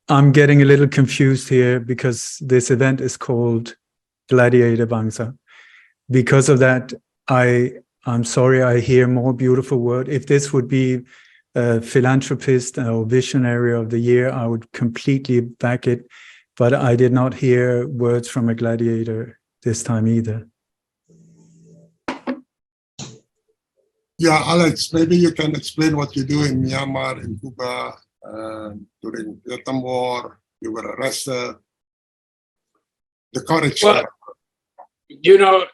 I'm getting a little confused here because this event is called Gladiator Bangsa. Because of that, I'm sorry, I hear more beautiful word. If this would be a philanthropist or visionary of the year, I would completely back it. But I did not hear words from a gladiator this time either. Yeah, Alex, maybe you can explain what you do in Myanmar, in Cuba, during the Vietnam War. You were arrested. The courage. Well, you know,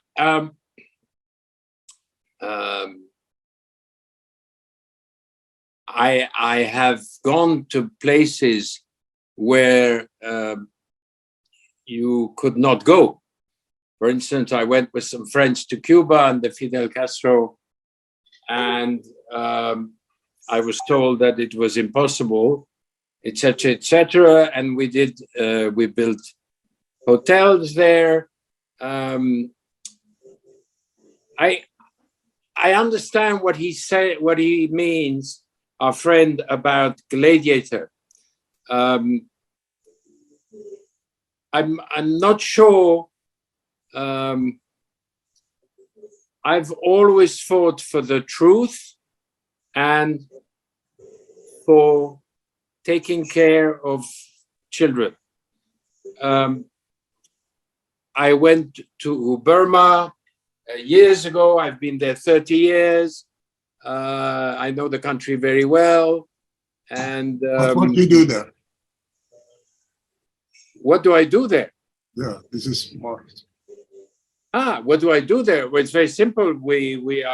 I have gone to places where you could not go. For instance, I went with some friends to Cuba and the Fidel Castro, and I was told that it was impossible, etc., etc. And we did. We built hotels there. I understand what he said, what he means, our friend, about Gladiator. I'm not sure. I've always fought for the truth and for taking care of children. I went to Burma years ago. I've been there 30 years. I know the country very well. And what do you do there? What do I do there? Yeah, this is more. What do I do there? Well, it's very simple. We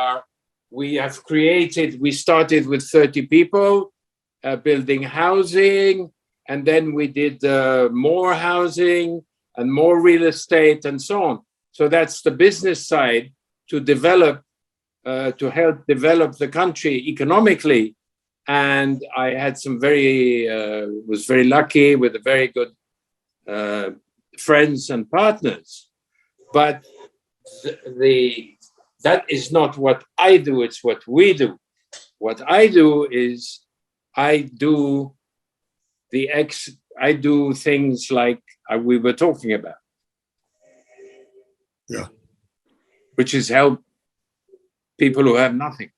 have created. We started with 30 people, building housing, and then we did more housing and more real estate and so on. So that's the business side, to develop, to help develop the country economically. And I had some was very lucky with very good friends and partners. But that is not what I do, it's what we do. What I do is I do things like we were talking about. Yeah. Which is help people who have nothing.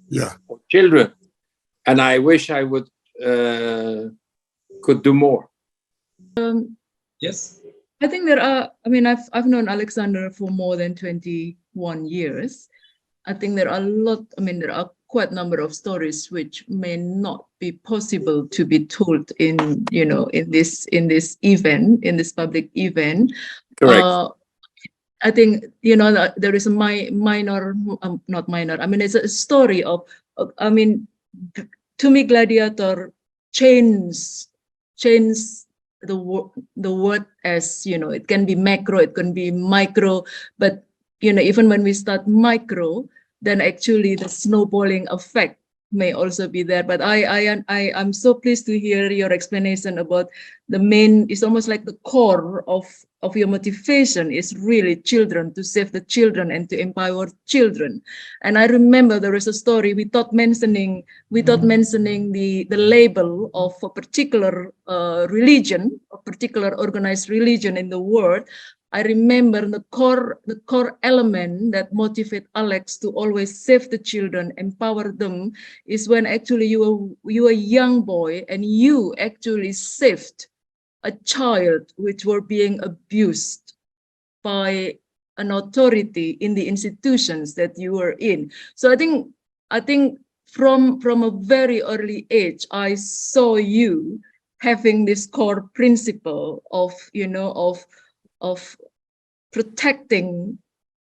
Yeah. Or children. And I wish I would could do more. Yes. I think there are, I mean, I've known Alexandre for more than 21 years. I think there are there are quite a number of stories which may not be possible to be told in, you know, in this event, in this public event. Correct. I think, you know, there is a not minor, I mean, it's a story of, I mean, to me, Gladiator changed the word, as, you know, it can be macro, it can be micro, but, you know, even when we start micro, then actually the snowballing effect may also be there. But I'm so pleased to hear your explanation about the main, it's almost like the core of your motivation is really children, to save the children and to empower children. And I remember there is a story without mentioning the label of a particular religion, a particular organized religion in the world. I remember the core element that motivate Alex to always save the children, empower them, is when actually you were a young boy and you actually saved a child which were being abused by an authority in the institutions that you were in. So I think from a very early age, I saw you having this core principle of, you know, of protecting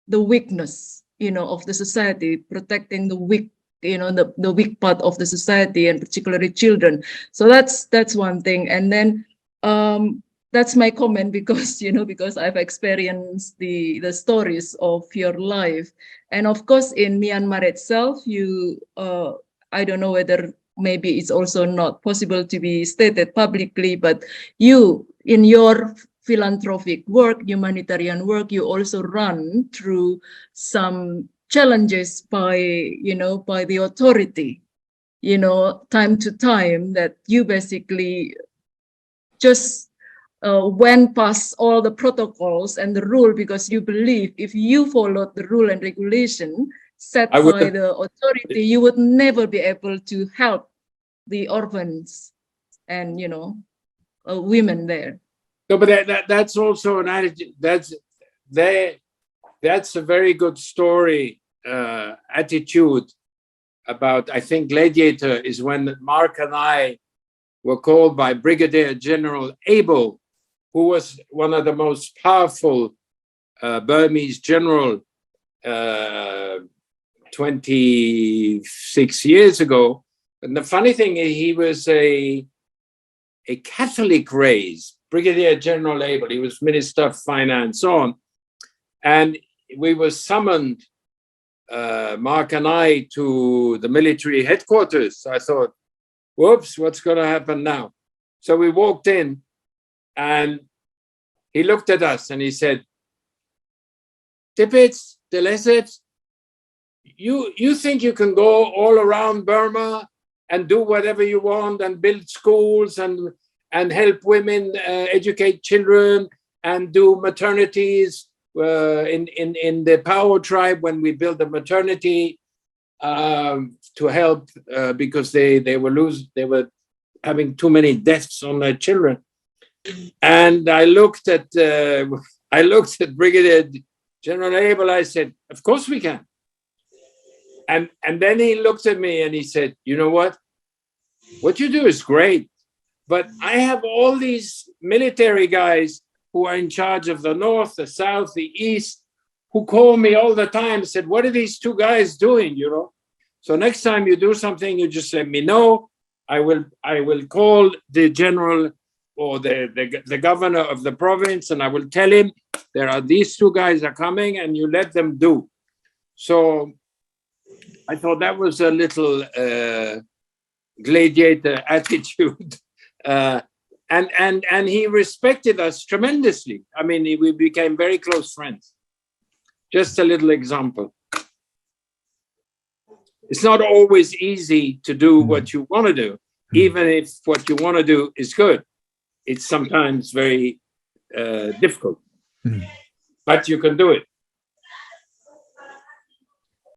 the weakness, you know, of the society, protecting the weak, you know, the weak part of the society, and particularly children. So that's one thing. And then that's my comment, because, you know, because I've experienced the stories of your life. And of course, in Myanmar itself, you, I don't know whether maybe it's also not possible to be stated publicly, but you, in your philanthropic work, humanitarian work, you also run through some challenges by, you know, by the authority, you know, time to time, that you basically just went past all the protocols and the rule because you believe if you followed the rule and regulation set by the authority, you would never be able to help the orphans and, you know, women there. No, but that's also an attitude. That's a very good story, attitude about, I think Gladiator is when Mark and I were called by Brigadier General Abel, who was one of the most powerful Burmese general 26 years ago. And the funny thing is he was a Catholic raised, Brigadier General Abel. He was Minister of Finance on. And we were summoned, Mark and I, to the military headquarters. So I thought, whoops, what's going to happen now? So we walked in and he looked at us and he said, Tippets, de Lesseps, you think you can go all around Burma and do whatever you want and build schools and help women educate children and do maternities in the Power tribe when we built a maternity to help because they were having too many deaths on their children. And I looked at Brigadier General Abel. I said, of course we can. And then he looked at me and he said, you know what you do is great, but I have all these military guys who are in charge of the north, the south, the east, who call me all the time and said, what are these two guys doing, you know? So next time you do something, you just let me know. I will call the general or the governor of the province and I will tell him there are these two guys are coming and you let them do. So I thought that was a little gladiator attitude. And he respected us tremendously. I mean, we became very close friends. Just a little example. It's not always easy to do what you want to do, even if what you want to do is good. It's sometimes very difficult, but you can do it.